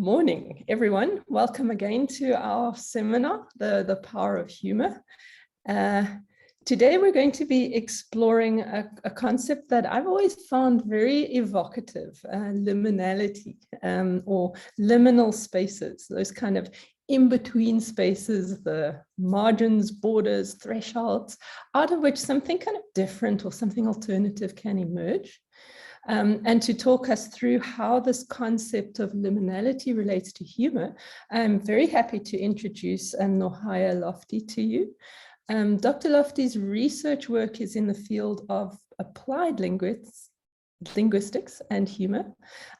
morning, everyone. Welcome again to our seminar, The Power of Humour. Today we're going to be exploring a concept that I've always found very evocative, liminality, or liminal spaces, those kind of in-between spaces, the margins, borders, thresholds, out of which something kind of different or something alternative can emerge. And to talk us through how this concept of liminality relates to humour, I'm very happy to introduce Nohayer Lotfy to you. Dr. Lotfy's research work is in the field of applied linguistics and humour,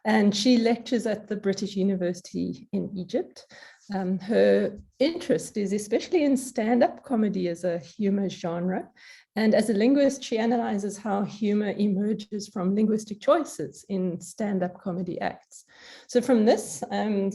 and she lectures at the British University in Egypt. Her interest is especially in stand-up comedy as a humour genre. And as a linguist, she analyzes how humour emerges from linguistic choices in stand-up comedy acts. So from this,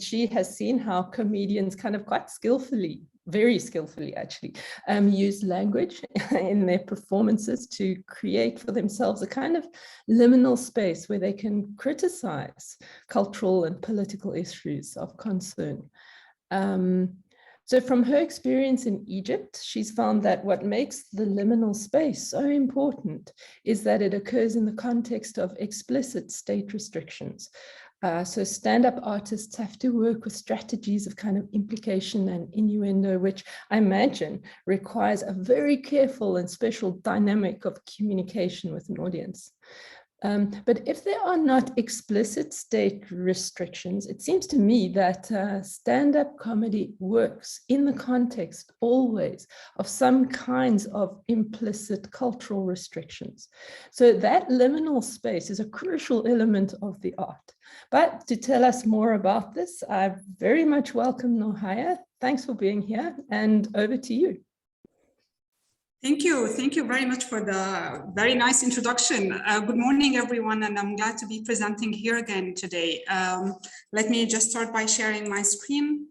she has seen how comedians kind of quite skillfully, very skillfully actually, use language in their performances to create for themselves a kind of liminal space where they can criticize cultural and political issues of concern. So from her experience in Egypt, she's found that what makes the liminal space so important is that it occurs in the context of explicit state restrictions. So stand-up artists have to work with strategies of kind of implication and innuendo, which I imagine requires a very careful and special dynamic of communication with an audience. But if there are not explicit state restrictions, it seems to me that stand-up comedy works in the context always of some kinds of implicit cultural restrictions. So that liminal space is a crucial element of the art. But to tell us more about this, I very much welcome Nohayer. Thanks for being here, and over to you. Thank you very much for the very nice introduction. Good morning, everyone, and I'm glad to be presenting here again today. Let me just start by sharing my screen.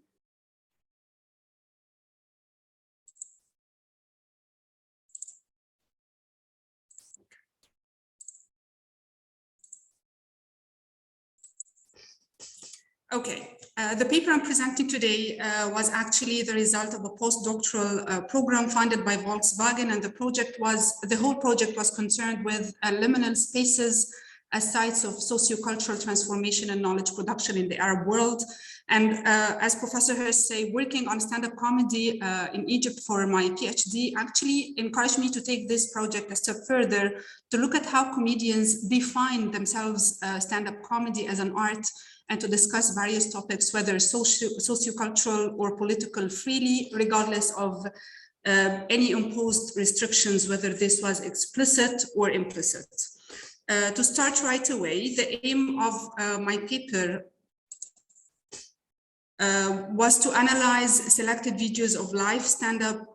Okay, the paper I'm presenting today was actually the result of a postdoctoral program funded by Volkswagen, and the whole project was concerned with liminal spaces as sites of socio-cultural transformation and knowledge production in the Arab world. And as Professor Hurst say, working on stand-up comedy in Egypt for my PhD actually encouraged me to take this project a step further to look at how comedians define themselves stand-up comedy as an art, and to discuss various topics, whether socio-cultural or political, freely, regardless of any imposed restrictions, whether this was explicit or implicit. To start right away, the aim of my paper was to analyze selected videos of live stand-up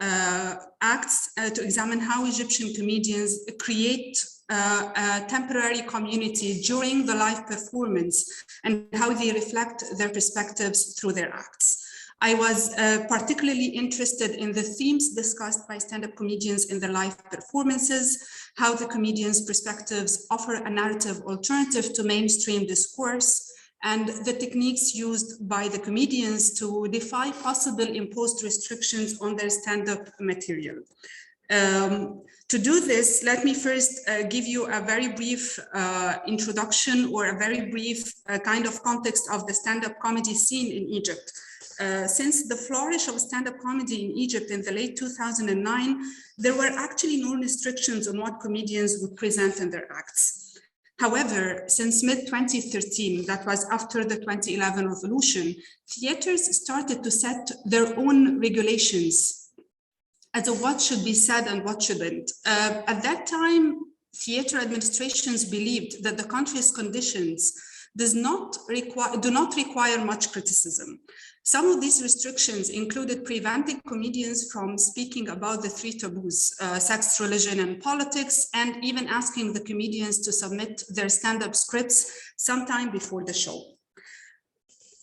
acts to examine how Egyptian comedians create a temporary community during the live performance and how they reflect their perspectives through their acts. I was particularly interested in the themes discussed by stand-up comedians in their live performances, how the comedians' perspectives offer a narrative alternative to mainstream discourse, and the techniques used by the comedians to defy possible imposed restrictions on their stand-up material. To do this, let me first give you a very brief introduction or a very brief kind of context of the stand-up comedy scene in Egypt. Since the flourish of stand-up comedy in Egypt in the late 2009, there were actually no restrictions on what comedians would present in their acts. However, since mid-2013, that was after the 2011 revolution, theaters started to set their own regulations as to what should be said and what shouldn't. At that time, theater administrations believed that the country's conditions do not require much criticism. Some of these restrictions included preventing comedians from speaking about the three taboos, sex, religion, and politics, and even asking the comedians to submit their stand-up scripts sometime before the show.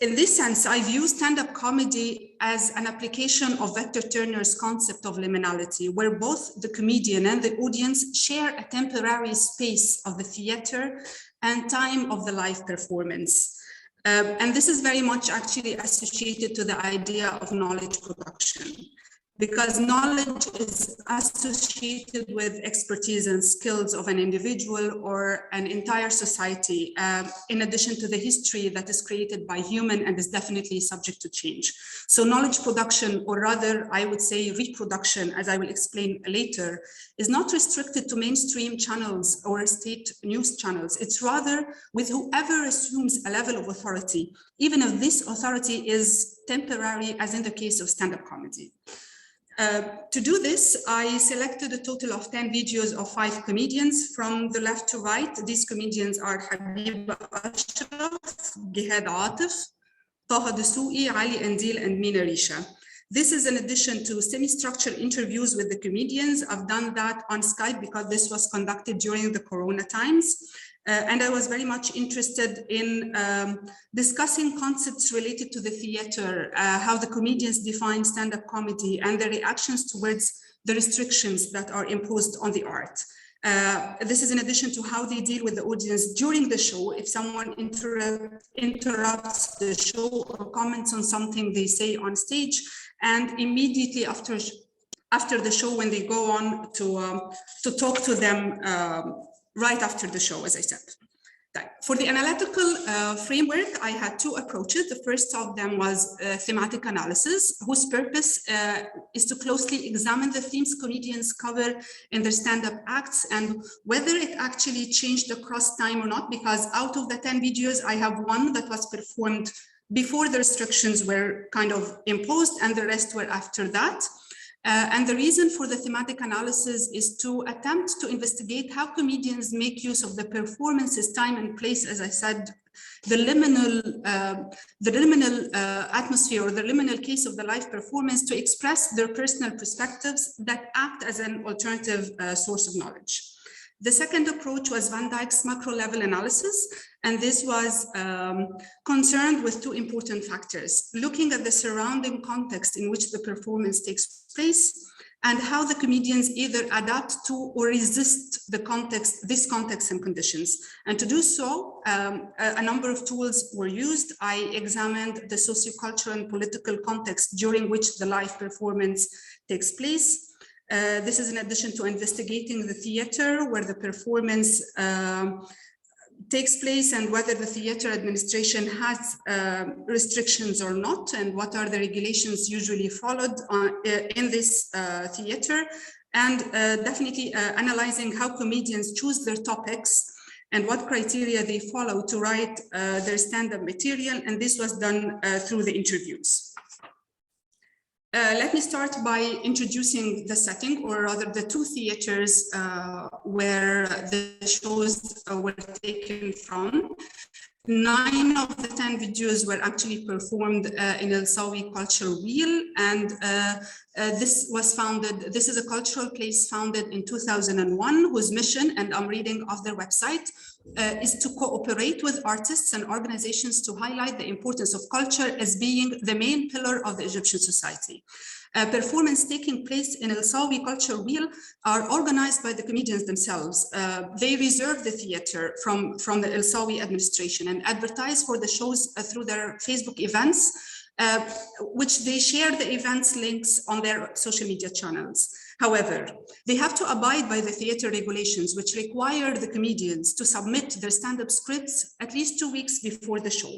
In this sense, I view stand-up comedy as an application of Victor Turner's concept of liminality, where both the comedian and the audience share a temporary space of the theater and time of the live performance. And this is very much actually associated to the idea of knowledge production, because knowledge is associated with expertise and skills of an individual or an entire society, in addition to the history that is created by human and is definitely subject to change. So knowledge production, or rather I would say reproduction, as I will explain later, is not restricted to mainstream channels or state news channels. It's rather with whoever assumes a level of authority, even if this authority is temporary, as in the case of stand-up comedy. To do this, I selected a total of 10 videos of 5 comedians from the left to right. These comedians are Habiba Ashraf, Gihad Atif, Taha Dessouki, Ali Andil, and Mina Risha. This is in addition to semi-structured interviews with the comedians. I've done that on Skype because this was conducted during the Corona times. And I was very much interested in discussing concepts related to the theater, how the comedians define stand-up comedy and their reactions towards the restrictions that are imposed on the art. This is in addition to how they deal with the audience during the show. If someone interrupts the show or comments on something they say on stage, and immediately after the show, when they go on to talk to them right after the show, as I said. For the analytical framework, I had 2 approaches. The first of them was thematic analysis, whose purpose is to closely examine the themes comedians cover in their stand-up acts and whether it actually changed across time or not, because out of the 10 videos, I have 1 that was performed before the restrictions were kind of imposed and the rest were after that. And the reason for the thematic analysis is to attempt to investigate how comedians make use of the performance's time and place, as I said, the liminal atmosphere or the liminal case of the live performance to express their personal perspectives that act as an alternative source of knowledge. The second approach was Van Dijk's macro level analysis, and this was concerned with 2 important factors: looking at the surrounding context in which the performance takes place and how the comedians either adapt to or resist the context, this context and conditions. And to do so, a number of tools were used. I examined the socio-cultural and political context during which the live performance takes place. This is in addition to investigating the theater where the performance takes place and whether the theater administration has restrictions or not, and what are the regulations usually followed in this theater, and definitely analyzing how comedians choose their topics and what criteria they follow to write their stand-up material, and this was done through the interviews. Let me start by introducing the setting, or rather the 2 theaters where the shows were taken from. 9 of the 10 videos were actually performed in El Sawi Cultural Wheel, and this is a cultural place founded in 2001, whose mission, and I'm reading off their website, is to cooperate with artists and organizations to highlight the importance of culture as being the main pillar of the Egyptian society. Performance taking place in El Sawi Culture Wheel are organized by the comedians themselves. They reserve the theater from the El Sawi administration and advertise for the shows through their Facebook events, which they share the events links on their social media channels. However, they have to abide by the theater regulations, which require the comedians to submit their stand-up scripts at least 2 weeks before the show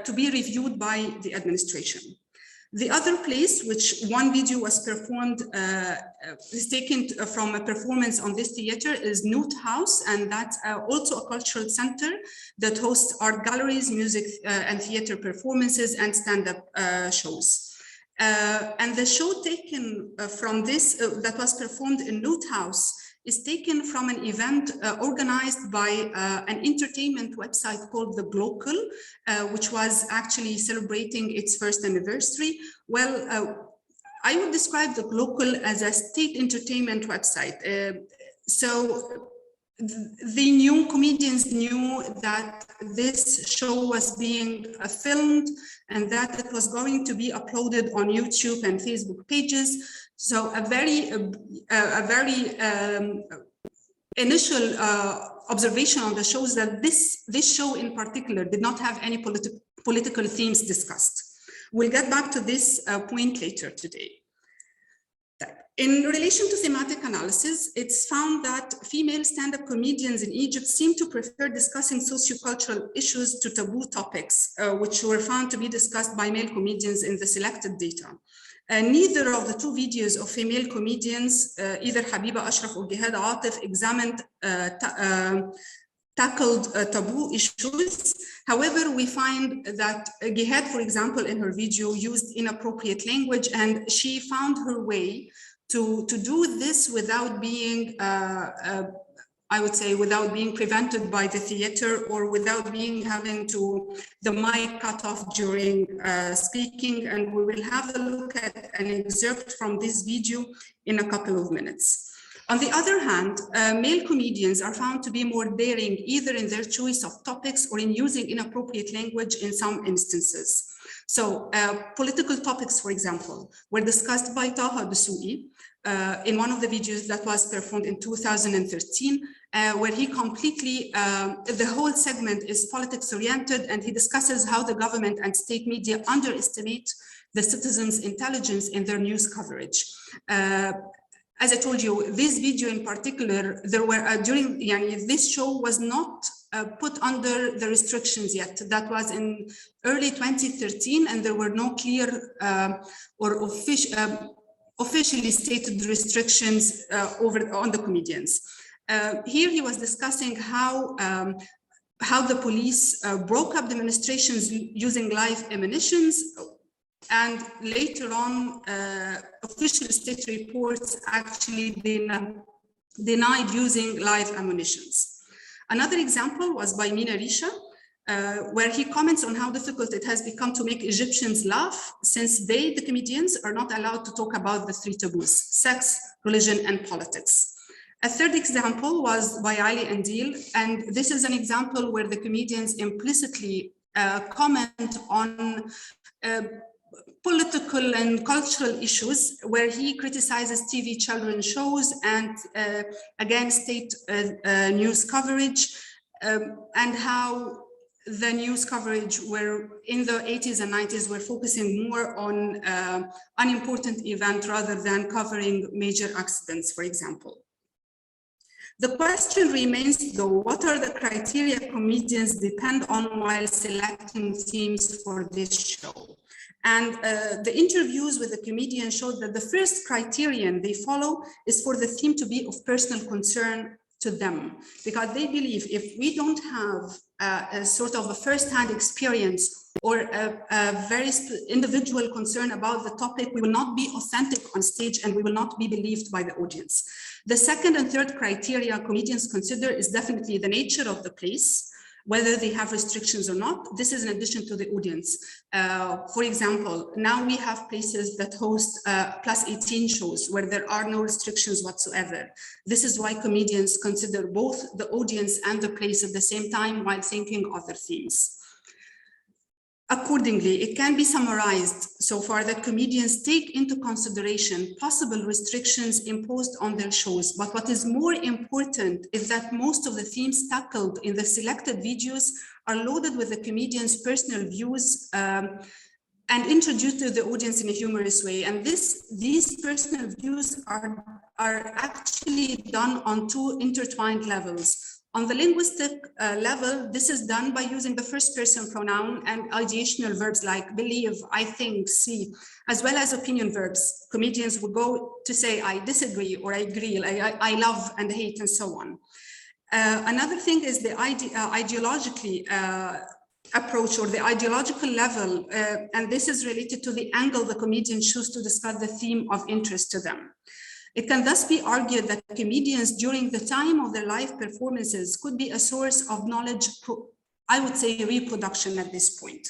to be reviewed by the administration. The other place, which 1 video was performed, is taken from a performance on this theater, is Newt House, and that's also a cultural center that hosts art galleries, music and theater performances, and stand-up shows. And the show taken from this, that was performed in Newt House, is taken from an event organized by an entertainment website called The Glocal, which was actually celebrating its 1st anniversary. Well, I would describe The Glocal as a state entertainment website. So the comedians knew that this show was being filmed and that it was going to be uploaded on YouTube and Facebook pages. So a very initial observation on the shows that this show in particular did not have any political themes discussed. We'll get back to this point later today. In relation to thematic analysis, it's found that female stand-up comedians in Egypt seem to prefer discussing sociocultural issues to taboo topics, which were found to be discussed by male comedians in the selected data. Neither of the two videos of female comedians, either Habiba Ashraf or Jihad Atif, examined tackled taboo issues. However, we find that Jihad, for example, in her video used inappropriate language, and she found her way to do this without being, I would say, without being prevented by the theater or without having the mic cut off during speaking. And we will have a look at an excerpt from this video in a couple of minutes. On the other hand, male comedians are found to be more daring either in their choice of topics or in using inappropriate language in some instances. So political topics, for example, were discussed by Taha Dessouky in one of the videos that was performed in 2013, where he completely, the whole segment is politics oriented, and he discusses how the government and state media underestimate the citizens' intelligence in their news coverage. As I told you, this video in particular, there were this show was not put under the restrictions yet. That was in early 2013, and there were no clear or officially stated restrictions on the comedians. Here he was discussing how the police broke up demonstrations using live ammunitions. And later on, official state reports actually denied using live ammunitions. Another example was by Mina Risha, where he comments on how difficult it has become to make Egyptians laugh since they, the comedians, are not allowed to talk about the three taboos: sex, religion, and politics. A third example was by Ali Andil, and this is an example where the comedians implicitly comment on political and cultural issues, where he criticizes TV children shows and again state news coverage, and how the news coverage were in the 80s and 90s were focusing more on unimportant event rather than covering major accidents, for example. The question remains, though, what are the criteria comedians depend on while selecting themes for this show? And the interviews with the comedian showed that the first criterion they follow is for the theme to be of personal concern to them, because they believe if we don't have a sort of a first-hand experience or a very individual concern about the topic, we will not be authentic on stage and we will not be believed by the audience. The second and third criteria comedians consider is definitely the nature of the place, whether they have restrictions or not. This is in addition to the audience. For example, now we have places that host +18 shows where there are no restrictions whatsoever. This is why comedians consider both the audience and the place at the same time while thinking other themes. Accordingly, it can be summarized so far that comedians take into consideration possible restrictions imposed on their shows. But what is more important is that most of the themes tackled in the selected videos are loaded with the comedian's personal views and introduced to the audience in a humorous way. And these personal views are actually done on two intertwined levels. On the linguistic level, this is done by using the first person pronoun and ideational verbs like believe, I think, see, as well as opinion verbs. Comedians will go to say, I disagree, or I agree, I love and hate, and so on. Another thing is the ideologically approach or the ideological level, and this is related to the angle the comedians choose to discuss the theme of interest to them. It can thus be argued that comedians during the time of their live performances could be a source of knowledge, I would say reproduction at this point.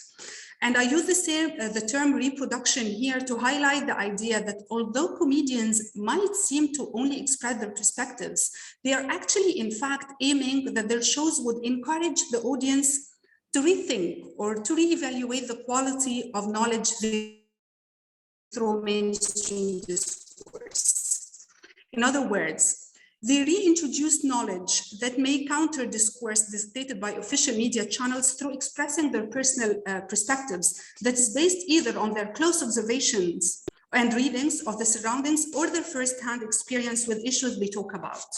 And I use the term reproduction here to highlight the idea that although comedians might seem to only express their perspectives, they are actually in fact aiming that their shows would encourage the audience to rethink or to reevaluate the quality of knowledge through mainstream discourse. In other words, They reintroduce knowledge that may counter discourse dictated by official media channels through expressing their personal perspectives that is based either on their close observations and readings of the surroundings or their first-hand experience with issues they talk about.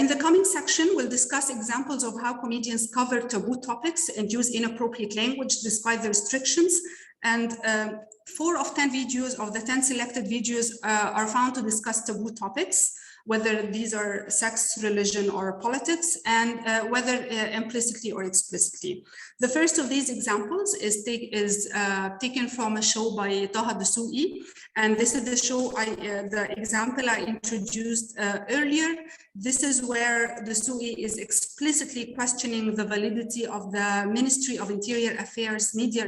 In the coming section, we'll discuss examples of how comedians cover taboo topics and use inappropriate language despite the restrictions. And 4 of 10 videos of the 10 selected videos are found to discuss taboo topics, whether these are sex, religion, or politics, and whether implicitly or explicitly. The first of these examples is taken from a show by Taha Dasuki, and this is the show, the example I introduced earlier. This is where Dasuki is explicitly questioning the validity of the Ministry of Interior Affairs media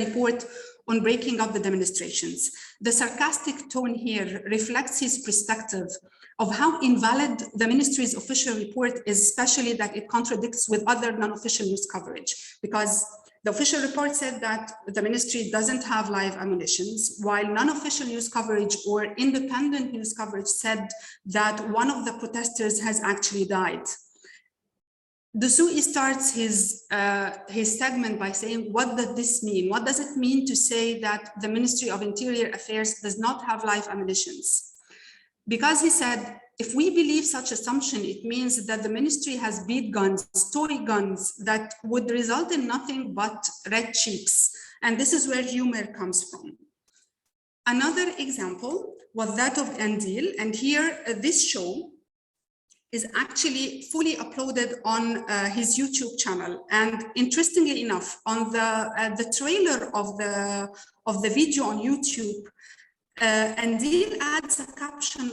report on breaking up the demonstrations. The sarcastic tone here reflects his perspective of how invalid the ministry's official report is, especially that it contradicts with other non-official news coverage, because the official report said that the ministry doesn't have live ammunitions, while non-official news coverage or independent news coverage said that one of the protesters has actually died. Dasuki starts his segment by saying, what does this mean? What does it mean to say that the Ministry of Interior Affairs does not have live ammunitions? Because he said, if we believe such assumption, it means that the ministry has bead guns, toy guns that would result in nothing but red cheeks. And this is where humor comes from. Another example was that of Andil. And here, this show is actually fully uploaded on his YouTube channel. And interestingly enough, on the trailer of the video on YouTube, Andil adds a caption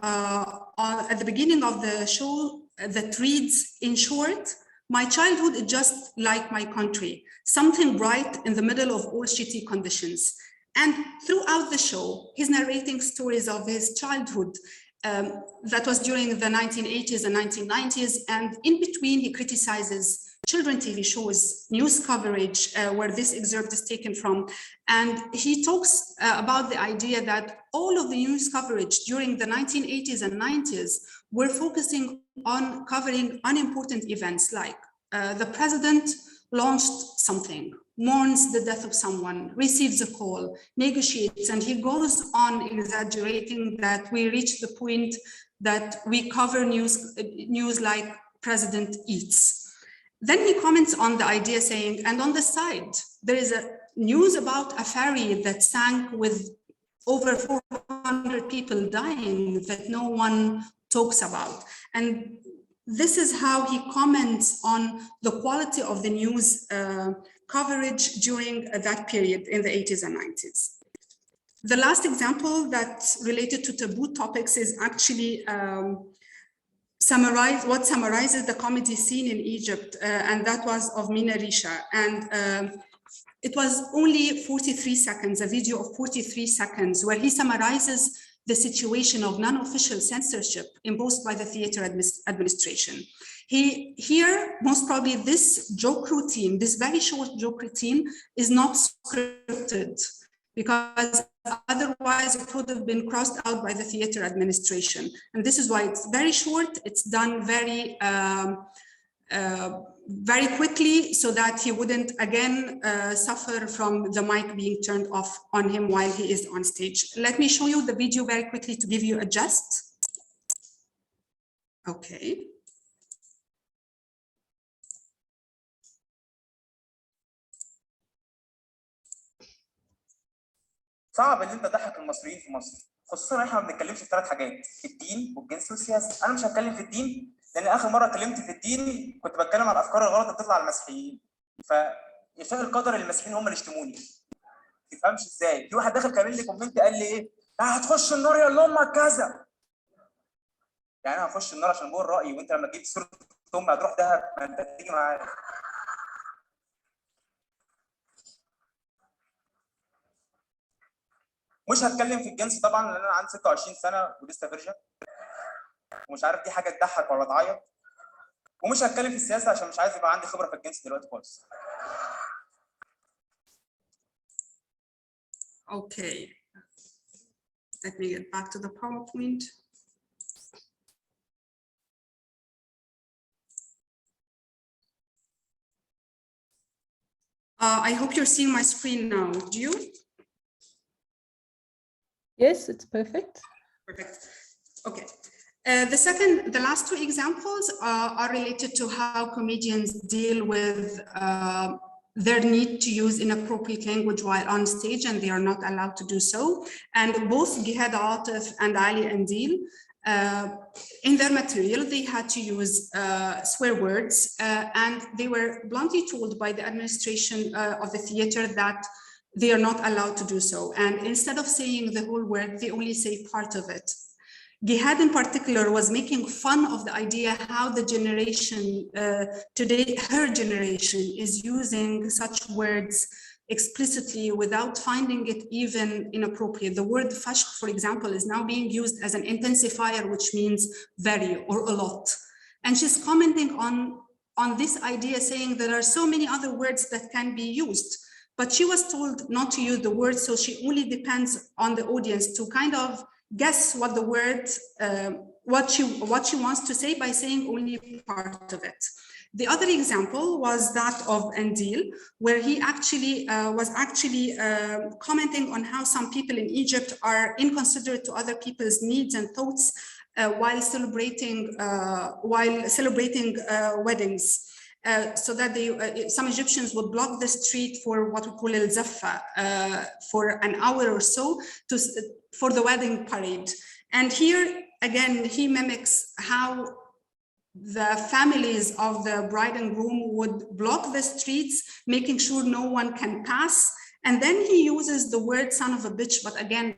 at the beginning of the show that reads, in short, my childhood is just like my country, something bright in the middle of all shitty conditions. And throughout the show, he's narrating stories of his childhood, that was during the 1980s and 1990s, and in between he criticizes children TV shows, news coverage, where this excerpt is taken from, and he talks about the idea that all of the news coverage during the 1980s and 90s were focusing on covering unimportant events like the president launched something, mourns the death of someone, receives a call, negotiates, and he goes on exaggerating that we reach the point that we cover news like president eats. Then he comments on the idea saying, and on the side, there is a news about a ferry that sank with over 400 people dying that no one talks about. And this is how he comments on the quality of the news coverage during that period in the 80s and 90s. The last example that's related to taboo topics is actually what summarizes the comedy scene in Egypt, and that was of Mina Risha. And it was only 43 seconds, a video of 43 seconds, where he summarizes the situation of non-official censorship imposed by the theater administration. Here, most probably this joke routine, this very short joke routine is not scripted, because otherwise it would have been crossed out by the theater administration. And this is why it's very short, it's done very quickly so that he wouldn't again suffer from the mic being turned off on him while he is on stage. Let me show you the video very quickly to give you a gist. Okay. صعب ان انت تضحك المصريين في مصر، خصوصا احنا ما بنتكلمش في 3 حاجات، الدين والجنس والسياسه. انا مش هتكلم في الدين لان اخر مره اتكلمت في الدين كنت بتكلم عن الافكار الغلط اللي بتطلع على المسيحيين، فيشاء القدر المسيحيين هم اللي يشتموني. ما تفهمش ازاي في واحد داخل كامل لي كومنت قال لي ايه؟ هتخش النار يا اللي امك كذا. يعني انا هخش النار عشان بقول رايي، وانت لما تجيب سوره امي هتروح دهب؟ ما انت تيجي معايا. مش هتكلم في الجنس طبعا لان انا عندي 26 سنه ولسه فيرجن، ومش عارف دي حاجه تضحك ولا تعيط. ومش هتكلم في السياسه عشان مش عايز يبقى عندي خبره في الجنس دلوقتي خالص. Okay. Let me get back to the PowerPoint. I hope you're seeing my screen now. Do you? Yes, it's perfect. Perfect. Okay. The last two examples are related to how comedians deal with their need to use inappropriate language while on stage, and they are not allowed to do so. And both Gihad Atif and Ali Andil, in their material, they had to use swear words, and they were bluntly told by the administration of the theater that they are not allowed to do so. And instead of saying the whole word, they only say part of it. Gihad in particular was making fun of the idea how the generation today, her generation, is using such words explicitly without finding it even inappropriate. The word fashq, for example, is now being used as an intensifier, which means very or a lot. And she's commenting on this idea, saying there are so many other words that can be used, but she was told not to use the word, so she only depends on the audience to kind of guess what the word, what she wants to say by saying only part of it. The other example was that of Andil, where he actually was commenting on how some people in Egypt are inconsiderate to other people's needs and thoughts while celebrating weddings. So that some Egyptians would block the street for what we call el-zaffa for an hour or so for the wedding parade. And here again, he mimics how the families of the bride and groom would block the streets, making sure no one can pass. And then he uses the word son of a bitch, but again,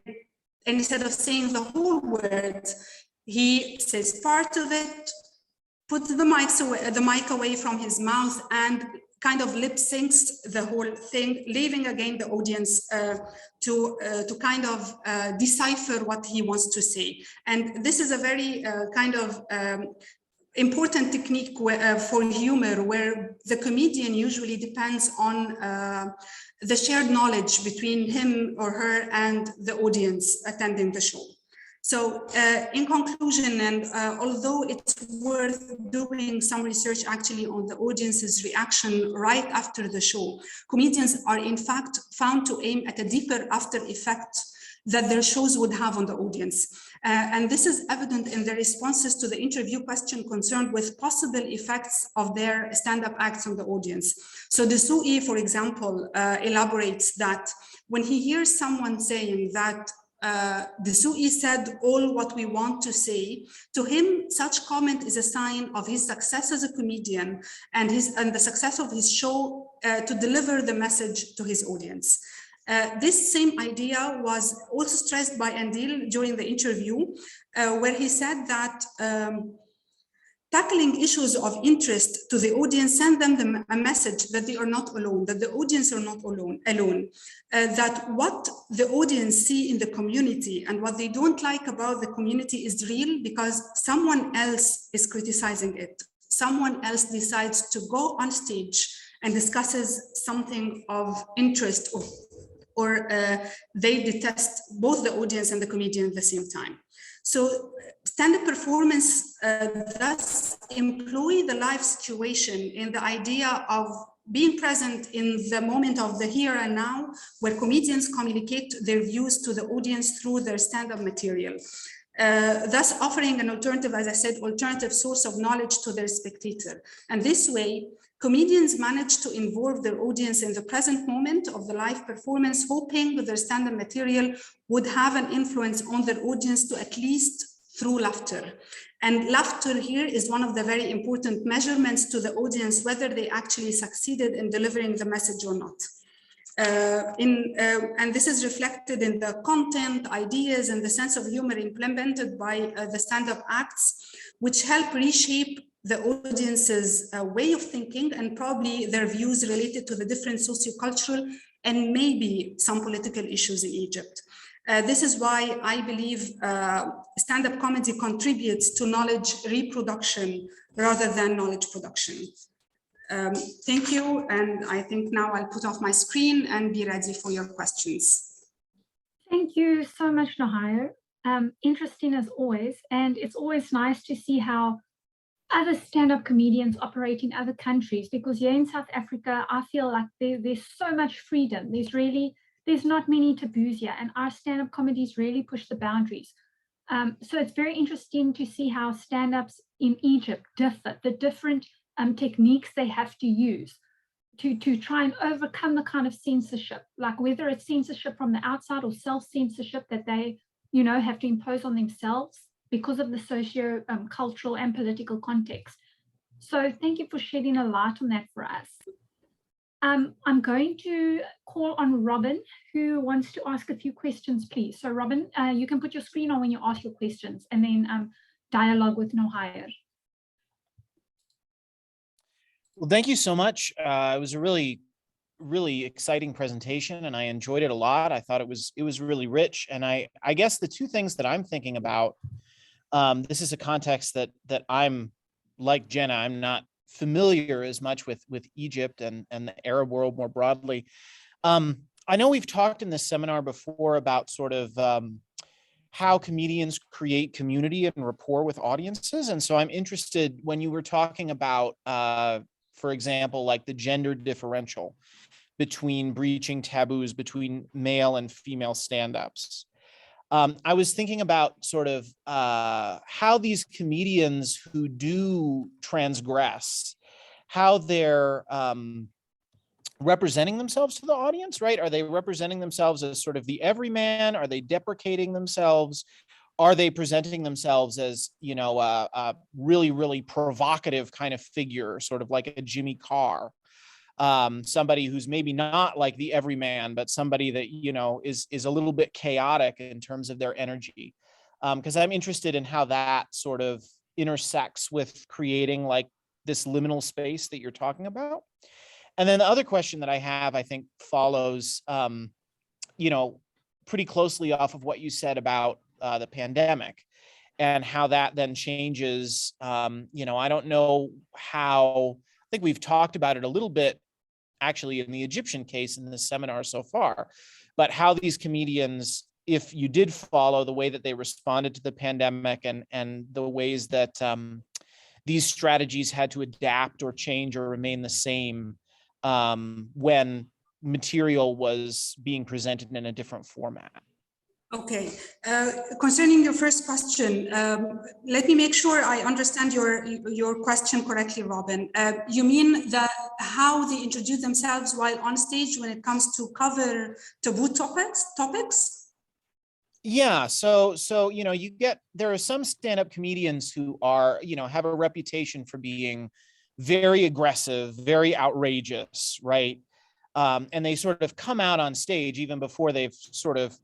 instead of saying the whole word, he says part of it, puts the mic away from his mouth, and kind of lip syncs the whole thing, leaving again the audience to kind of decipher what he wants to say. And this is a very kind of important technique for humor, where the comedian usually depends on the shared knowledge between him or her and the audience attending the show. So in conclusion, and although it's worth doing some research actually on the audience's reaction right after the show, comedians are in fact found to aim at a deeper after effect that their shows would have on the audience. And this is evident in their responses to the interview question concerned with possible effects of their stand-up acts on the audience. So Dessouky, for example, elaborates that when he hears someone saying that Dessouky said all what we want to say, to him, such comment is a sign of his success as a comedian and the success of his show to deliver the message to his audience. This same idea was also stressed by Andil during the interview, where he said that tackling issues of interest to the audience send them a message that they are not alone, that the audience are not alone, that what the audience see in the community and what they don't like about the community is real because someone else is criticizing it. Someone else decides to go on stage and discusses something of interest, or they detest both the audience and the comedian at the same time. So stand-up performance thus employ the live situation in the idea of being present in the moment of the here and now, where comedians communicate their views to the audience through their stand-up material, thus offering an alternative, as I said, alternative source of knowledge to their spectator. And this way, comedians manage to involve their audience in the present moment of the live performance, hoping that their stand-up material would have an influence on their audience to at least through laughter. And laughter here is one of the very important measurements to the audience, whether they actually succeeded in delivering the message or not. And this is reflected in the content, ideas, and the sense of humor implemented by the stand-up acts, which help reshape the audience's way of thinking and probably their views related to the different socio-cultural and maybe some political issues in Egypt. This is why I believe stand-up comedy contributes to knowledge reproduction rather than knowledge production. Thank you, and I think now I'll put off my screen and be ready for your questions. Thank you so much, Nohayer. Interesting as always, and it's always nice to see how other stand-up comedians operate in other countries, because here in South Africa, I feel like there's so much freedom. There's not many taboos here, and our stand-up comedies really push the boundaries. So it's very interesting to see how stand-ups in Egypt differ, the different techniques they have to use to try and overcome the kind of censorship, like whether it's censorship from the outside or self-censorship that they, have to impose on themselves because of the socio-cultural and political context. So thank you for shedding a light on that for us. I'm going to call on Robin, who wants to ask a few questions, please. So Robin, you can put your screen on when you ask your questions, and then dialogue with Nohayer. Well, thank you so much. It was a really exciting presentation, and I enjoyed it a lot. I thought it was really rich. And I guess the two things that I'm thinking about, this is a context that I'm like Jenna, I'm not familiar as much with Egypt and the Arab world more broadly. I know we've talked in this seminar before about sort of how comedians create community and rapport with audiences. And so I'm interested, when you were talking about, for example, like the gender differential between breaching taboos between male and female stand-ups. I was thinking about sort of how these comedians who do transgress, how they're representing themselves to the audience, right? Are they representing themselves as sort of the everyman? Are they deprecating themselves? Are they presenting themselves as, a really provocative kind of figure, sort of like a Jimmy Carr? Somebody who's maybe not like the everyman, but somebody that, is a little bit chaotic in terms of their energy. Because I'm interested in how that sort of intersects with creating like this liminal space that you're talking about. And then the other question that I have, I think follows, pretty closely off of what you said about the pandemic and how that then changes. I don't know how, I think we've talked about it a little bit actually in the Egyptian case in this seminar so far, but how these comedians, if you did follow the way that they responded to the pandemic and the ways that these strategies had to adapt or change or remain the same when material was being presented in a different format. Okay, concerning your first question, let me make sure I understand your question correctly, Robin. You mean that how they introduce themselves while on stage when it comes to cover taboo topics? Yeah, so there are some stand-up comedians who are, have a reputation for being very aggressive, very outrageous, right? And they sort of come out on stage even before they've sort of,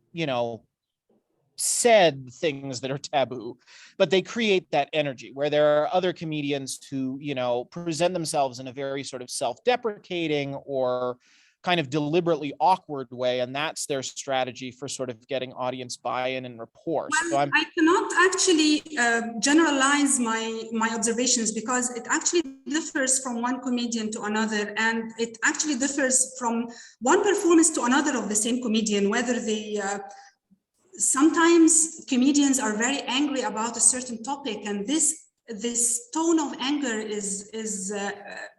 said things that are taboo, but they create that energy, where there are other comedians who, present themselves in a very sort of self-deprecating or kind of deliberately awkward way, and that's their strategy for sort of getting audience buy-in and rapport. Well, so I cannot actually generalize my observations, because it actually differs from one comedian to another, and it actually differs from one performance to another of the same comedian, whether they sometimes comedians are very angry about a certain topic, and this tone of anger is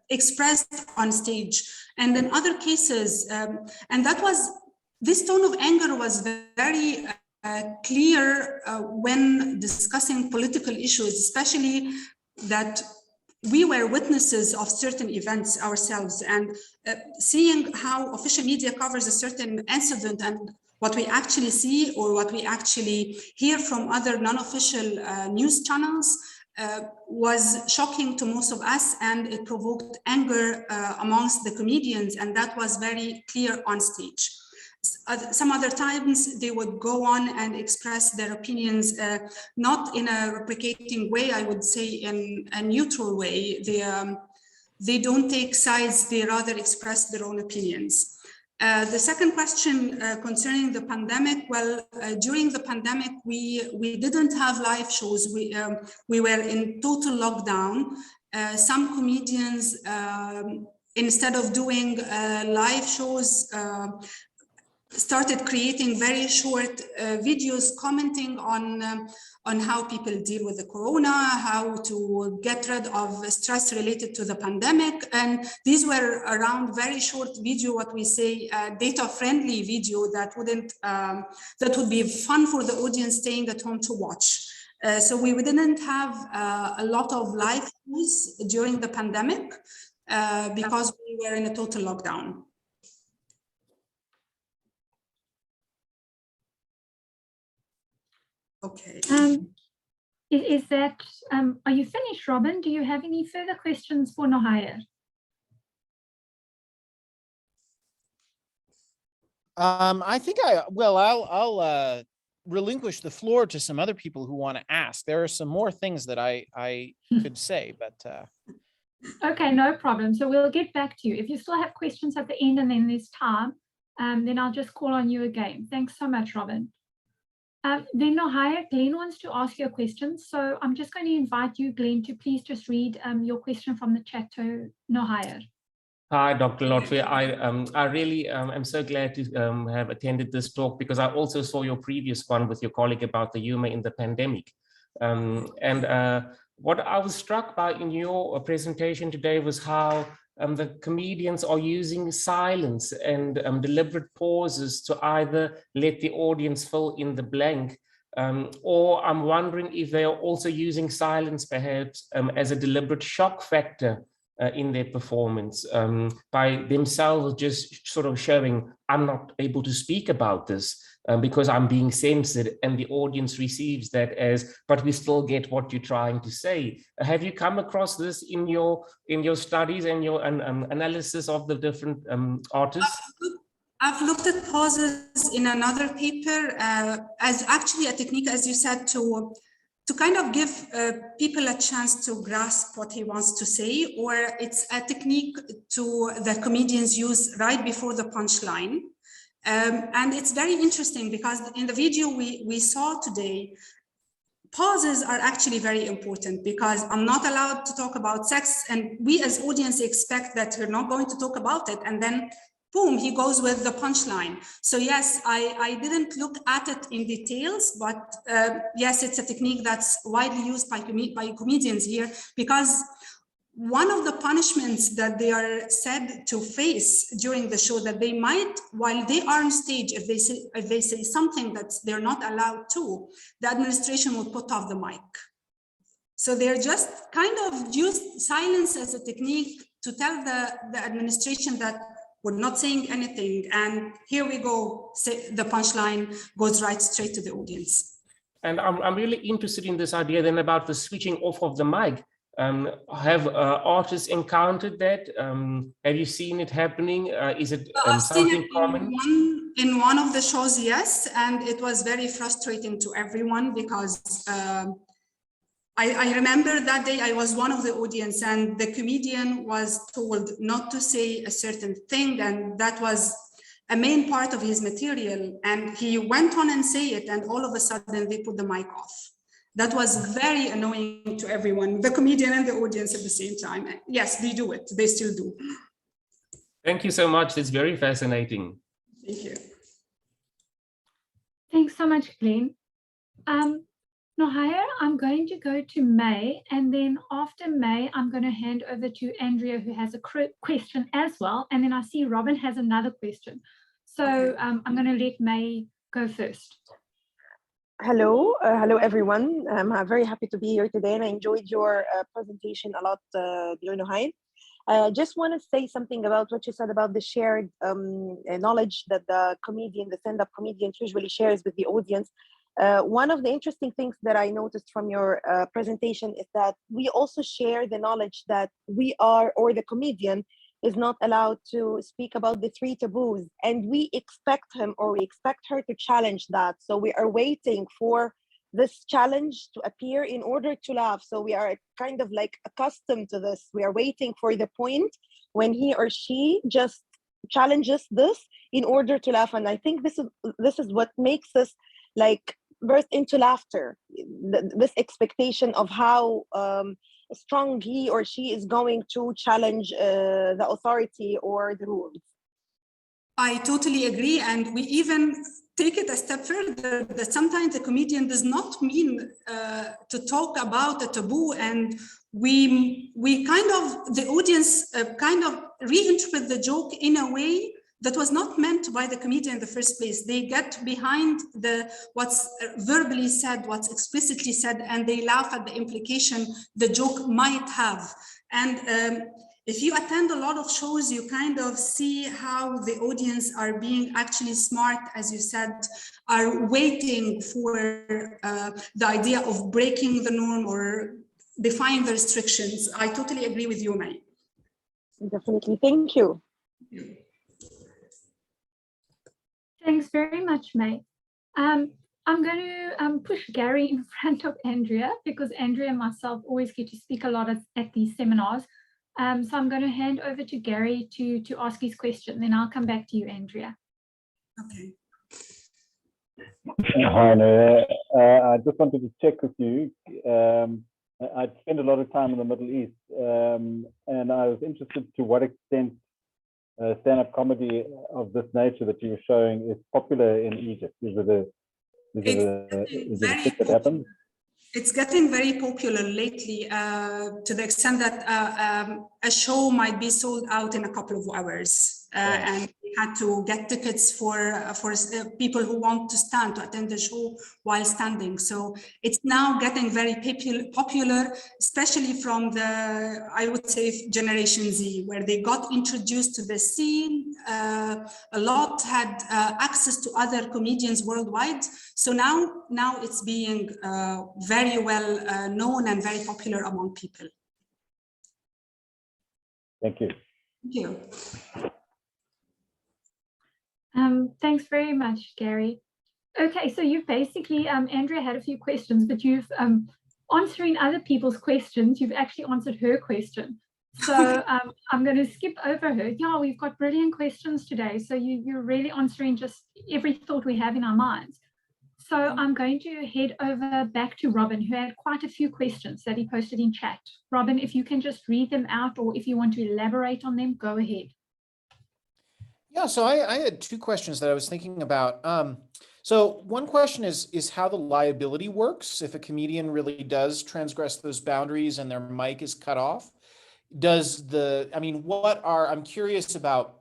expressed on stage. And in other cases, and this tone of anger was very clear when discussing political issues, especially that we were witnesses of certain events ourselves, and seeing how official media covers a certain incident and what we actually see or what we actually hear from other non-official news channels was shocking to most of us, and it provoked anger amongst the comedians, and that was very clear on stage. Some other times they would go on and express their opinions, not in a replicating way, I would say in a neutral way. They don't take sides, they rather express their own opinions. The second question concerning the pandemic, well, during the pandemic, we didn't have live shows. We were in total lockdown. Some comedians, instead of doing live shows, started creating very short videos commenting on how people deal with the corona, how to get rid of stress related to the pandemic. And these were around very short video, what we say, data-friendly video that would be fun for the audience staying at home to watch. So we didn't have a lot of live news during the pandemic because we were in a total lockdown. Okay. Is that, are you finished, Robin? Do you have any further questions for Nohayer? I think I'll relinquish the floor to some other people who want to ask. There are some more things that I could say, but. Okay, no problem. So we'll get back to you. If you still have questions at the end and then there's time, then I'll just call on you again. Thanks so much, Robin. Then Nohayer, Glenn wants to ask you a question. So I'm just going to invite you, Glenn, to please just read your question from the chat to Nohayer. Hi, Dr. Lotfy. I really am so glad to have attended this talk, because I also saw your previous one with your colleague about the humor in the pandemic. What I was struck by in your presentation today was how the comedians are using silence and deliberate pauses to either let the audience fill in the blank, or I'm wondering if they are also using silence perhaps as a deliberate shock factor in their performance, by themselves just sort of showing, I'm not able to speak about this because I'm being censored, and the audience receives that as, but we still get what you're trying to say. Have you come across this in your studies and your analysis of the different artists? I've looked at pauses in another paper as actually a technique, as you said, to kind of give people a chance to grasp what he wants to say, or it's a technique that comedians use right before the punchline. And it's very interesting because in the video we saw today, pauses are actually very important, because I'm not allowed to talk about sex, and we as audience expect that we're not going to talk about it, and then boom, he goes with the punchline. So yes, I didn't look at it in details, but yes, it's a technique that's widely used by comedians here, because one of the punishments that they are said to face during the show, that they might, while they are on stage, if they say something that they're not allowed to, the administration will put off the mic. So they're just kind of used silence as a technique to tell the administration that we're not saying anything, and here we go, say the punchline goes right straight to the audience. And I'm really interested in this idea then about the switching off of the mic. Have artists encountered that? Have you seen it happening? Is it something common? In one of the shows, yes, and it was very frustrating to everyone, because I remember that day I was one of the audience, and the comedian was told not to say a certain thing, and that was a main part of his material, and he went on and say it, and all of a sudden they put the mic off. That was very annoying to everyone, the comedian and the audience at the same time. Yes, they do it. They still do. Thank you so much. It's very fascinating. Thank you. Thanks so much, Glenn. Nohayer, I'm going to go to May, and then after May, I'm going to hand over to Andrea, who has a question as well. And then I see Robin has another question. So okay. I'm going to let May go first. Hello, hello everyone. I'm very happy to be here today, and I enjoyed your presentation a lot, dear Nohayer. I just want to say something about what you said about the shared knowledge that the stand-up comedian usually shares with the audience. One of the interesting things that I noticed from your presentation is that we also share the knowledge that we are, or the comedian is not allowed to speak about the 3 taboos, and we expect him or we expect her to challenge that. So we are waiting for this challenge to appear in order to laugh. So we are kind of like accustomed to this. We are waiting for the point when he or she just challenges this in order to laugh. And I think this is what makes us like burst into laughter, this expectation of how strong he or she is going to challenge the authority or the rules. I totally agree. And we even take it a step further, that sometimes the comedian does not mean to talk about a taboo, and we kind of, the audience kind of reinterpret the joke in a way that was not meant by the comedian in the first place. They get behind what's verbally said, what's explicitly said, and they laugh at the implication the joke might have. And if you attend a lot of shows, you kind of see how the audience are being actually smart, as you said, are waiting for the idea of breaking the norm or defying the restrictions. I totally agree with you, May. Definitely, thank you. Thanks very much, May. I'm going to push Gary in front of Andrea, because Andrea and myself always get to speak a lot at these seminars. So I'm going to hand over to Gary to ask his question, then I'll come back to you, Andrea. Okay. Hi, Nohayer. I just wanted to check with you. I spend a lot of time in the Middle East, and I was interested to what extent stand-up comedy of this nature that you were showing is popular in Egypt. Is it a thing that happens? It's getting very popular lately, to the extent that a show might be sold out in a couple of hours, and we had to get tickets for people who want to attend the show while standing. So it's now getting very popular, especially from the, I would say, Generation Z, where they got introduced to the scene. A lot had access to other comedians worldwide. So now it's being very well known and very popular among people. Thank you. Thank you. Thanks very much, Gary. Okay, so you've basically, Andrea had a few questions, but you've answering other people's questions, you've actually answered her question. So I'm going to skip over her. Yeah, we've got brilliant questions today. So you're really answering just every thought we have in our minds. So I'm going to head over back to Robin, who had quite a few questions that he posted in chat. Robin, if you can just read them out, or if you want to elaborate on them, go ahead. Yeah, so I had two questions that I was thinking about. So one question is how the liability works if a comedian really does transgress those boundaries and their mic is cut off. I'm curious about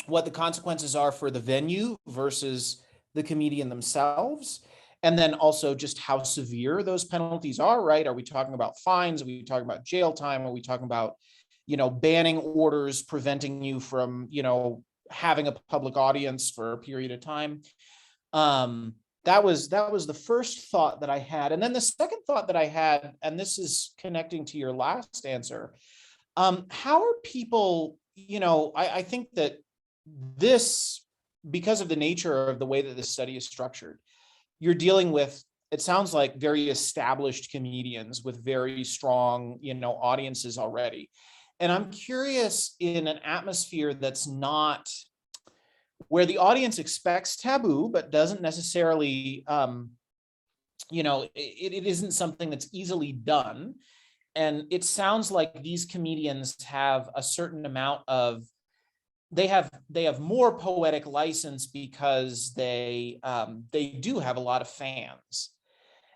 what the consequences are for the venue versus the comedian themselves, and then also just how severe those penalties are, right? Are we talking about fines? Are we talking about jail time? Are we talking about, banning orders preventing you from, having a public audience for a period of time? That was the first thought that I had. And then the second thought that I had, and this is connecting to your last answer, how are people, I think that this, because of the nature of the way that this study is structured, you're dealing with, it sounds like, very established comedians with very strong, audiences already. And I'm curious, in an atmosphere that's not, where the audience expects taboo, but doesn't necessarily, it isn't something that's easily done. And it sounds like these comedians have a certain amount of, they have more poetic license because they do have a lot of fans.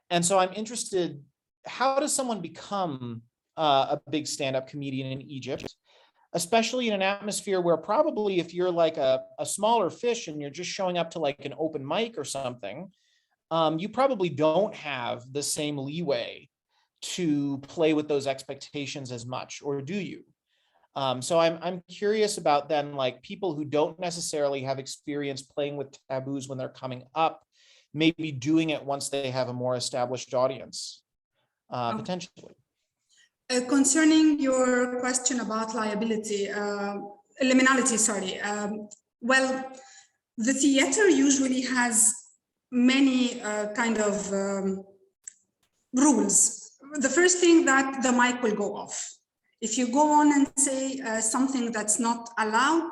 And so I'm interested, how does someone become a big stand-up comedian in Egypt, especially in an atmosphere where probably if you're like a smaller fish and you're just showing up to like an open mic or something, you probably don't have the same leeway to play with those expectations as much, or do you? So I'm curious about then, like, people who don't necessarily have experience playing with taboos when they're coming up, maybe doing it once they have a more established audience, potentially. Concerning your question about liability, liminality, sorry. Well, the theater usually has many kind of rules. The first thing, that the mic will go off. If you go on and say something that's not allowed,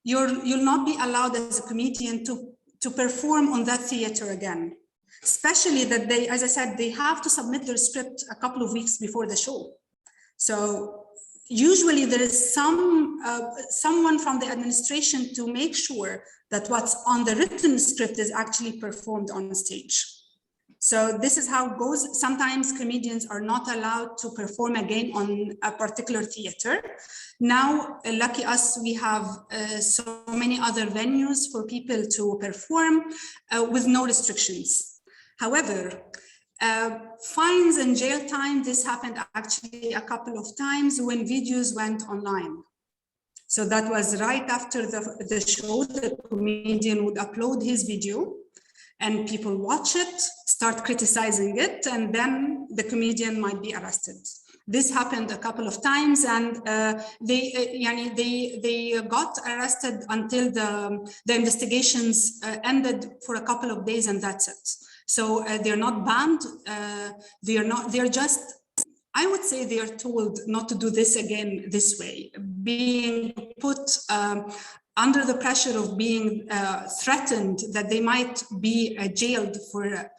you'll not be allowed as a comedian to perform on that theater again. Especially that they, as I said, they have to submit their script a couple of weeks before the show. So usually there is someone from the administration to make sure that what's on the written script is actually performed on stage. So this is how it goes. Sometimes comedians are not allowed to perform again on a particular theater. Now, lucky us, we have so many other venues for people to perform with no restrictions. However, fines and jail time, this happened actually a couple of times when videos went online. So that was right after the show, the comedian would upload his video and people watch it, start criticizing it, and then the comedian might be arrested. This happened a couple of times, and they got arrested until the investigations ended for a couple of days, and that's it. So they're not banned. They're just, I would say they are told not to do this again this way. Being put under the pressure of being threatened that they might be jailed for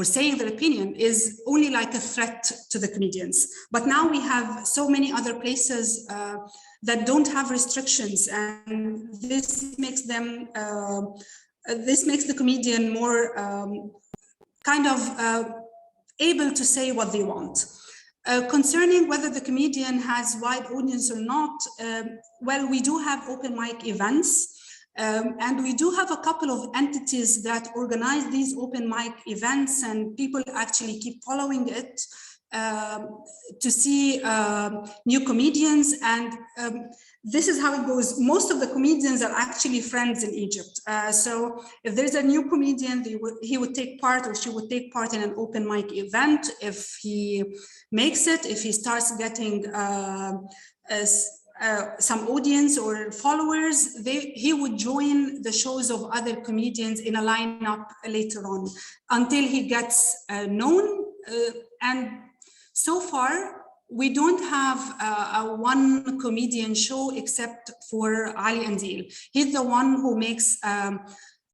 saying their opinion is only like a threat to the comedians. But now we have so many other places that don't have restrictions, and this makes them, this makes the comedian more kind of able to say what they want. Concerning whether the comedian has wide audience or not, well, we do have open mic events, and we do have a couple of entities that organize these open mic events, and people actually keep following it to see new comedians. And this is how it goes. Most of the comedians are actually friends in Egypt. So if there's a new comedian, he would take part, or she would take part in an open mic event. If he makes it, if he starts getting some audience or followers, he would join the shows of other comedians in a lineup later on until he gets known. And so far, we don't have a one comedian show except for Ali Andil. He's the one who makes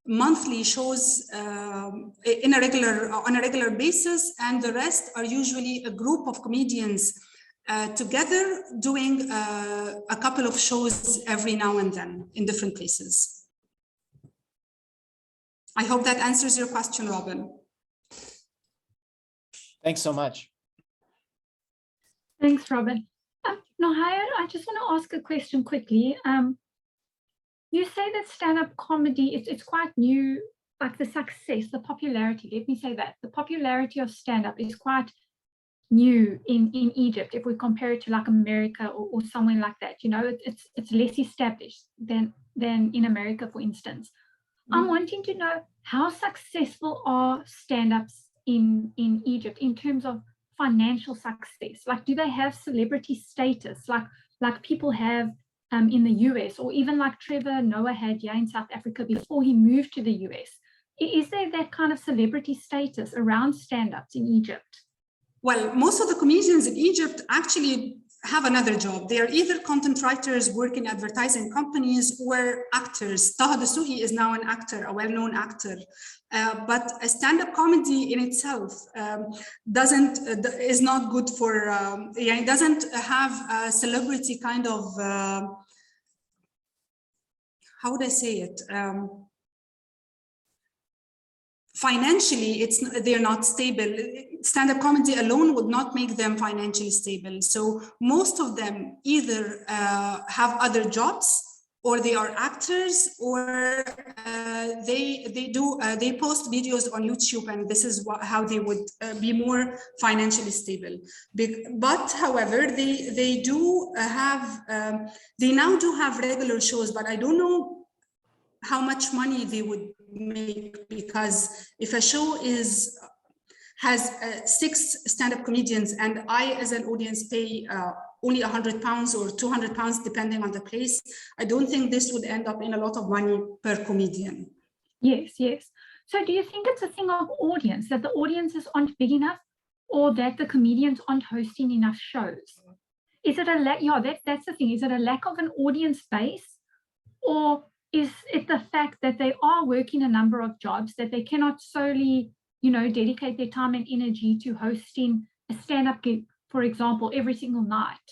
monthly shows on a regular basis, and the rest are usually a group of comedians together doing a couple of shows every now and then in different places. I hope that answers your question, Robin. Thanks so much. Thanks, Robin. Nohayer, I just want to ask a question quickly. You say that stand-up comedy, it's quite new, like the success, the popularity, let me say that. The popularity of stand-up is quite new in Egypt if we compare it to like America or somewhere like that. You know, it's less established than in America, for instance. I'm wanting to know, how successful are stand-ups in Egypt in terms of financial success? Like, do they have celebrity status like people have in the US, or even like Trevor Noah had here in South Africa before he moved to the US? Is there that kind of celebrity status around stand-ups in Egypt? Well, most of the comedians in Egypt actually have another job. They are either content writers, work in advertising companies, or actors. Taha Dessouky is now an actor, a well-known actor. But a stand-up comedy in itself is not good for, it doesn't have a celebrity kind of, how would I say it? Financially, they're not stable. Stand-up comedy alone would not make them financially stable. So most of them either have other jobs, or they are actors, or they post videos on YouTube, and this is how they would be more financially stable. But however, they now do have regular shows, but I don't know how much money they would make, because if a show has 6 stand-up comedians and I as an audience pay only £100 or £200 depending on the place, I don't think this would end up in a lot of money per comedian. Yes. So do you think it's a thing of audience, that the audiences aren't big enough, or that the comedians aren't hosting enough shows? Is it a lack? Yeah, that's the thing. Is it a lack of an audience base, or is it the fact that they are working a number of jobs that they cannot solely, dedicate their time and energy to hosting a stand-up gig, for example, every single night?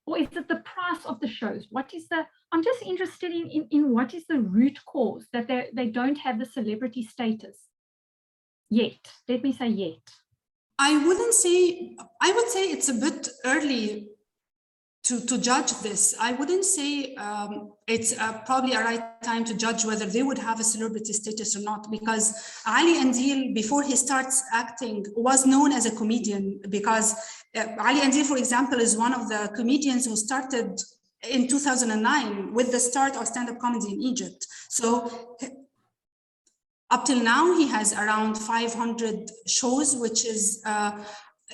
Or is it the price of the shows? What is the, I'm just interested in what is the root cause that they don't have the celebrity status yet. Let me say yet. I would say it's a bit early to judge this. I wouldn't say it's probably a right time to judge whether they would have a celebrity status or not, because Ali Andil, before he starts acting, was known as a comedian, because Ali Andil, for example, is one of the comedians who started in 2009 with the start of stand-up comedy in Egypt. So up till now, he has around 500 shows, which is,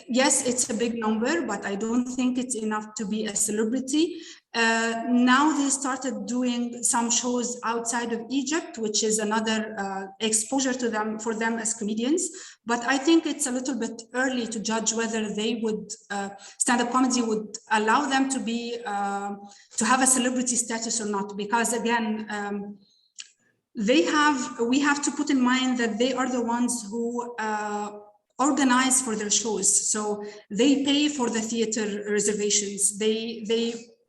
yes, it's a big number, but I don't think it's enough to be a celebrity. Now they started doing some shows outside of Egypt, which is another exposure to them for them as comedians. But I think it's a little bit early to judge whether they would, stand-up comedy would allow them to be, to have a celebrity status or not, because again, we have to put in mind that they are the ones who organize for their shows. So they pay for the theater reservations. They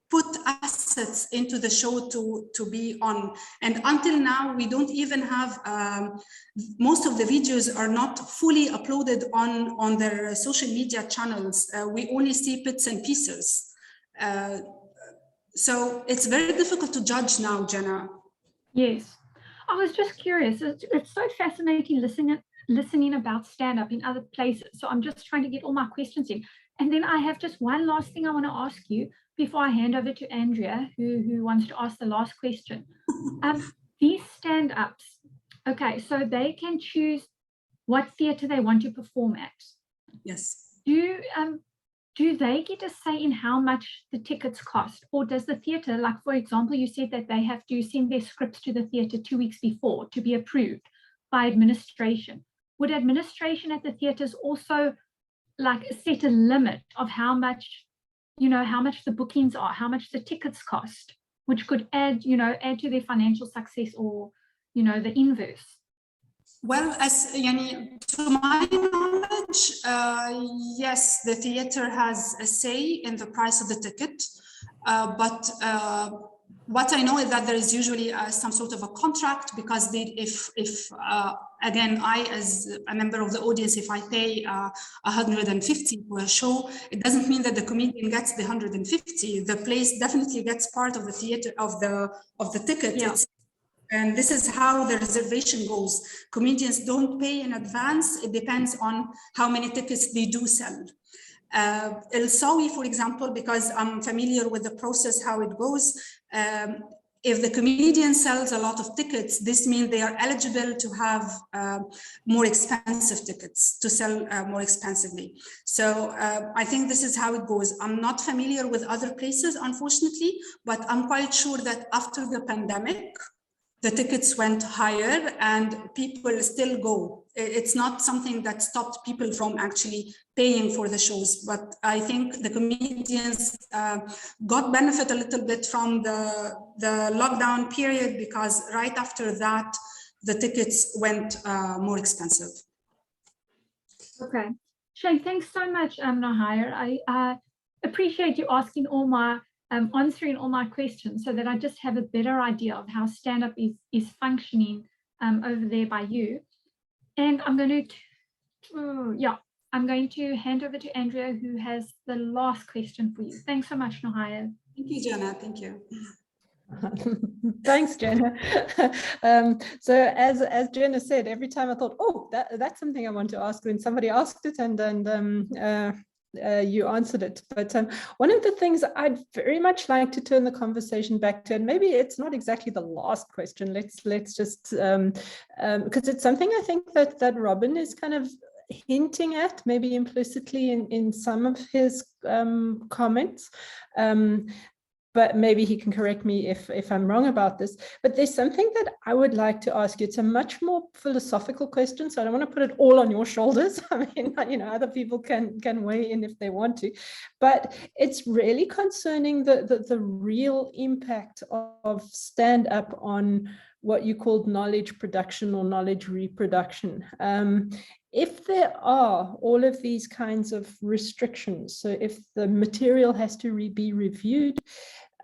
put assets into the show to be on. And until now, we don't even have, most of the videos are not fully uploaded on their social media channels. We only see bits and pieces. So it's very difficult to judge now, Jenna. Yes. I was just curious. It's so fascinating listening about stand-up in other places. So I'm just trying to get all my questions in. And then I have just one last thing I want to ask you before I hand over to Andrea, who wants to ask the last question. These stand-ups, okay, so they can choose what theatre they want to perform at. Yes. Do they get a say in how much the tickets cost? Or does the theatre, like for example, you said that they have to send their scripts to the theatre 2 weeks before to be approved by administration. Would administration at the theatres also like set a limit of how much, how much the bookings are, how much the tickets cost, which could add to their financial success, or, the inverse? Well, to my knowledge, yes, the theater has a say in the price of the ticket. But what I know is that there is usually some sort of a contract, because again, I as a member of the audience, if I pay 150 for a show, it doesn't mean that the comedian gets the 150. The place definitely gets part of the theater of the ticket. Yeah. And this is how the reservation goes. Comedians don't pay in advance. It depends on how many tickets they do sell. El Sawi, for example, because I'm familiar with the process, how it goes. If the comedian sells a lot of tickets, this means they are eligible to have more expensive tickets, to sell more expensively. So I think this is how it goes. I'm not familiar with other places, unfortunately, but I'm quite sure that after the pandemic, the tickets went higher and people still go. It's not something that stopped people from actually paying for the shows, but I think the comedians got benefit a little bit from the lockdown period, because right after that, the tickets went more expensive. Okay. Shane, thanks so much, Nohayer. I appreciate you asking answering all my questions, so that I just have a better idea of how stand-up is functioning over there by you. And I'm going to hand over to Andrea, who has the last question for you. Thanks so much, Nohayer. Thank you, Jenna. Thank you. Thanks, Jenna. So as Jenna said, every time I thought, oh, that's something I want to ask, when somebody asked it, and you answered it. But one of the things I'd very much like to turn the conversation back to, and maybe it's not exactly the last question, let's just, because it's something I think that Robin is kind of hinting at, maybe implicitly in some of his comments. But maybe he can correct me if I'm wrong about this. But there's something that I would like to ask you. It's a much more philosophical question, so I don't want to put it all on your shoulders. I mean, other people can weigh in if they want to. But it's really concerning the real impact of stand-up on what you called knowledge production or knowledge reproduction. If there are all of these kinds of restrictions, so if the material has to be reviewed,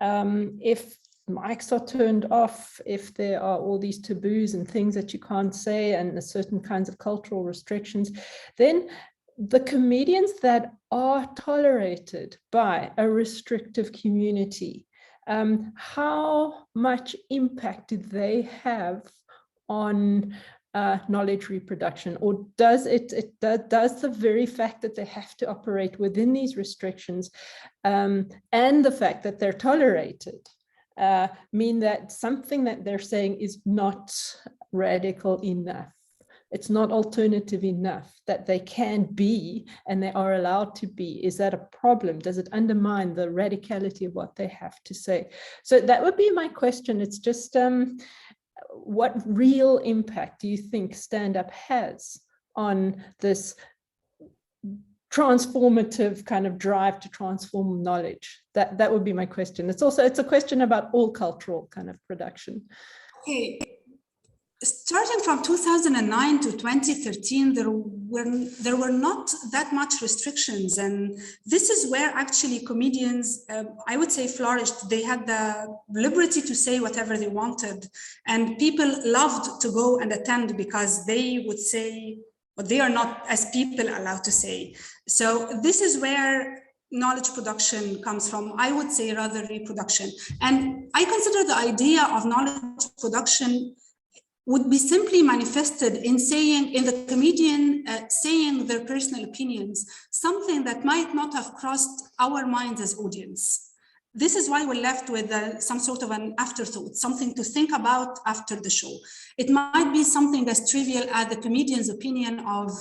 if mics are turned off, if there are all these taboos and things that you can't say and certain kinds of cultural restrictions, then the comedians that are tolerated by a restrictive community, how much impact do they have on knowledge reproduction? Or does does the very fact that they have to operate within these restrictions and the fact that they're tolerated mean that something that they're saying is not radical enough? It's not alternative enough, that they can be and they are allowed to be? Is that a problem? Does it undermine the radicality of what they have to say? So that would be my question. It's just what real impact do you think stand-up has on this transformative kind of drive to transform knowledge? That would be my question. It's a question about all cultural kind of production. Okay. Starting from 2009 to 2013, there were not that much restrictions, and this is where actually comedians, I would say, flourished. They had the liberty to say whatever they wanted, and people loved to go and attend because they would say what they are not as people allowed to say. So this is where knowledge production comes from, I would say, rather reproduction. And I consider the idea of knowledge production would be simply manifested in saying, in the comedian saying their personal opinions, something that might not have crossed our minds as audience. This is why we're left with some sort of an afterthought, something to think about after the show. It might be something as trivial as the comedian's opinion of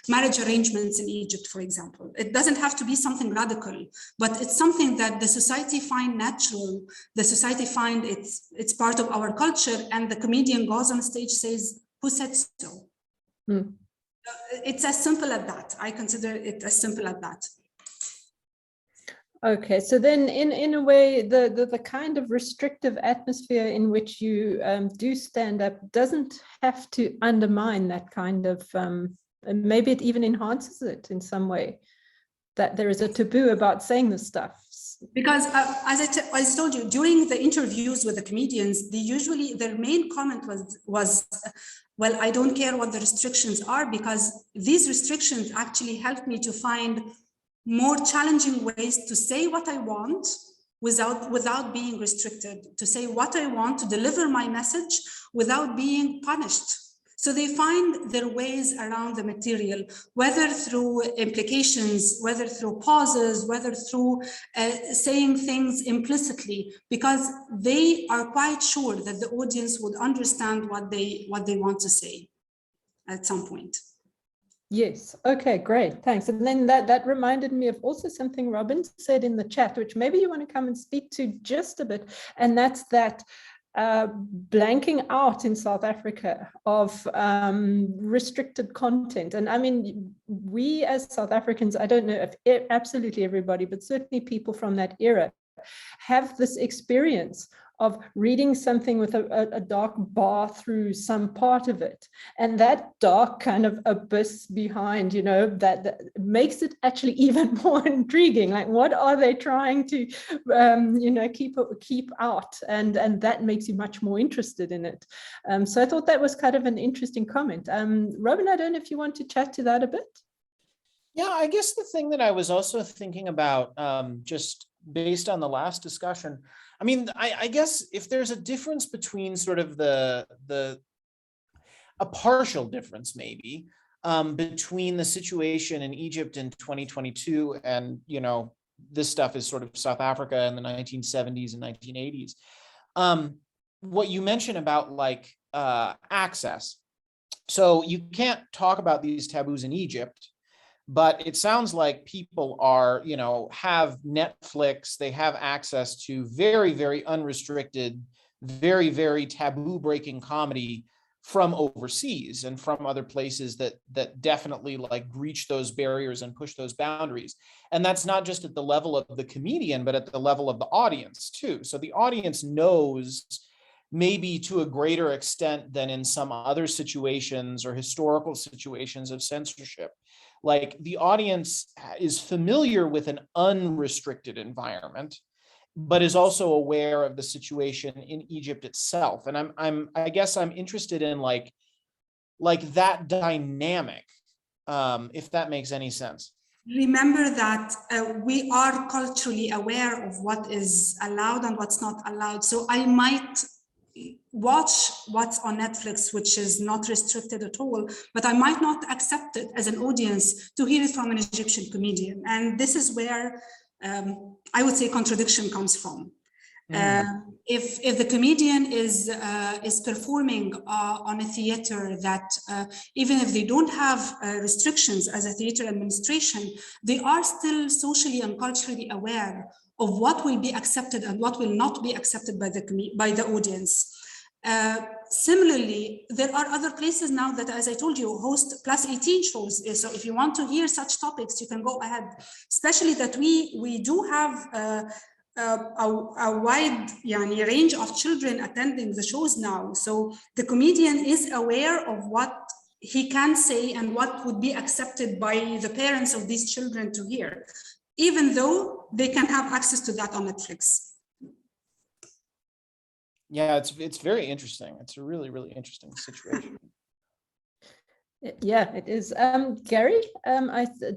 marriage arrangements in Egypt, for example. It doesn't have to be something radical, but it's something that the society find natural. The society find it's part of our culture, and the comedian goes on stage, says, "Who said so?" It's as simple as that. I consider it as simple as that. Okay, so then in a way, the kind of restrictive atmosphere in which you do stand up doesn't have to undermine that kind of, maybe it even enhances it in some way, that there is a taboo about saying this stuff. Because as I told you, during the interviews with the comedians, their main comment was, well, I don't care what the restrictions are, because these restrictions actually helped me to find more challenging ways to say what I want without being restricted, to say what I want, to deliver my message without being punished. So they find their ways around the material, whether through implications, whether through pauses, whether through saying things implicitly, because they are quite sure that the audience would understand what they want to say at some point. Yes. Okay, great. Thanks. And then that reminded me of also something Robin said in the chat, which maybe you want to come and speak to just a bit. And that's that blanking out in South Africa of restricted content. And I mean, we as South Africans, I don't know if absolutely everybody, but certainly people from that era have this experience of reading something with a dark bar through some part of it, and that dark kind of abyss behind, you know, that makes it actually even more intriguing. Like, what are they trying to, you know, keep out, and that makes you much more interested in it. So I thought that was kind of an interesting comment. Robin, I don't know if you want to chat to that a bit. Yeah, I guess the thing that I was also thinking about, just based on the last discussion, I mean, I guess if there's a difference between sort of a partial difference maybe between the situation in Egypt in 2022 and, you know, this stuff is sort of South Africa in the 1970s and 1980s. What you mentioned about like access. So you can't talk about these taboos in Egypt, but it sounds like people are, you know, have Netflix, they have access to very, very unrestricted, very, very taboo breaking comedy from overseas and from other places that definitely like breach those barriers and push those boundaries. And that's not just at the level of the comedian, but at the level of the audience too. So the audience knows maybe to a greater extent than in some other situations or historical situations of censorship. Like the audience is familiar with an unrestricted environment, but is also aware of the situation in Egypt itself. And I guess I'm interested in like that dynamic, if that makes any sense. Remember that we are culturally aware of what is allowed and what's not allowed. So I might watch what's on Netflix, which is not restricted at all, but I might not accept it as an audience to hear it from an Egyptian comedian. And this is where I would say contradiction comes from. If the comedian is performing on a theater that even if they don't have restrictions as a theater administration, they are still socially and culturally aware of what will be accepted and what will not be accepted by the audience. Similarly, there are other places now that, as I told you, host +18 shows. So if you want to hear such topics, you can go ahead. Especially that we do have a wide range of children attending the shows now. So the comedian is aware of what he can say and what would be accepted by the parents of these children to hear, even though they can have access to that on Netflix. Yeah, it's very interesting. It's a really, really interesting situation. Yeah, it is. Gary,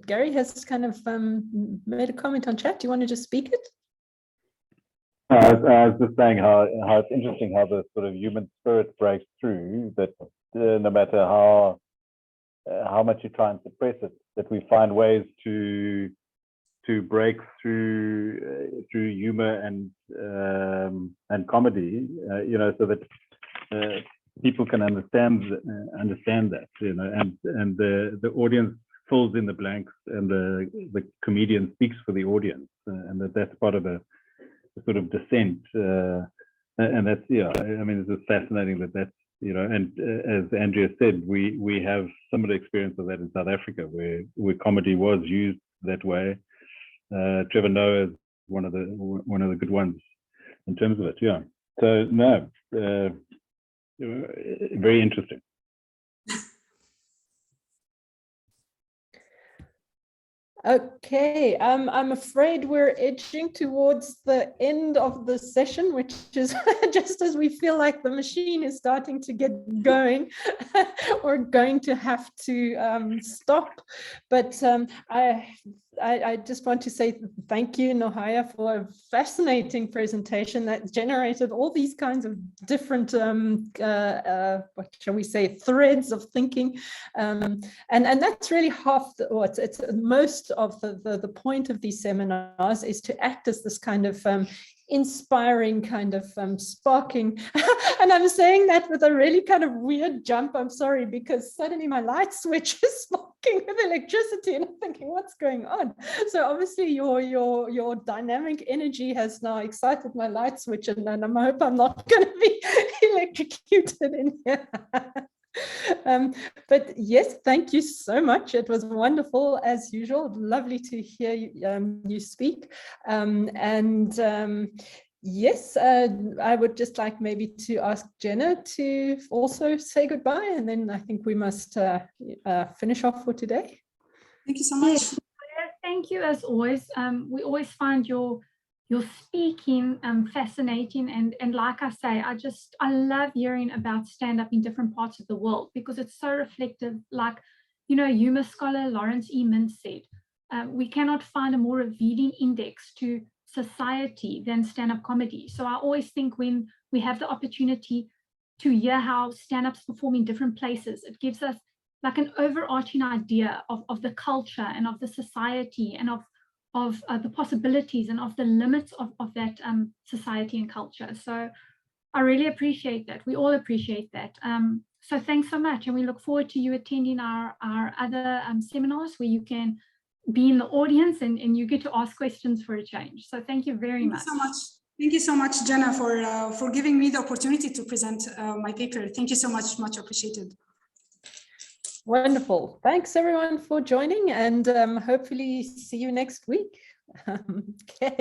Gary has kind of made a comment on chat. Do you want to just speak it? I was just saying how it's interesting how the sort of human spirit breaks through, that no matter how much you try and suppress it, that we find ways to break through humor and comedy, so that people can understand that, and the audience fills in the blanks, and the comedian speaks for the audience, and that's part of a sort of descent, and that's, I mean, it's just fascinating that and as Andrea said, we have similar experience of that in South Africa, where comedy was used that way. Trevor Noah is one of the good ones in terms of it. Yeah. So no, very interesting. Okay, I'm afraid we're edging towards the end of the session, which is just as we feel like the machine is starting to get going. We're going to have to stop, but I just want to say thank you, Nohayer, for a fascinating presentation that generated all these kinds of different, what shall we say, threads of thinking, and that's really half, it's most of the point of these seminars, is to act as this kind of inspiring kind of sparking. And I'm saying that with a really kind of weird jump, I'm sorry, because suddenly my light switch is sparking with electricity and I'm thinking, what's going on? So obviously your dynamic energy has now excited my light switch, and I hope I'm not going to be electrocuted in here. But yes, thank you so much. It was wonderful as usual. Lovely to hear you speak. Yes, I would just like maybe to ask Jenna to also say goodbye, and then I think we must finish off for today. Thank you so much. Yes, thank you as always. We always find your speaking fascinating, and like I say, I love hearing about stand-up in different parts of the world, because it's so reflective. Like, humor scholar Lawrence E. Mintz said, we cannot find a more revealing index to society than stand-up comedy. So I always think when we have the opportunity to hear how stand-ups perform in different places, it gives us like an overarching idea of the culture and of the society and of the possibilities and of the limits of that society and culture. So I really appreciate that. We all appreciate that. So thanks so much. And we look forward to you attending our other seminars where you can be in the audience and you get to ask questions for a change. So thank you very much. Thank you so much, Jenna, for giving me the opportunity to present my paper. Thank you so much, much appreciated. Wonderful. Thanks everyone for joining, and hopefully see you next week. Okay.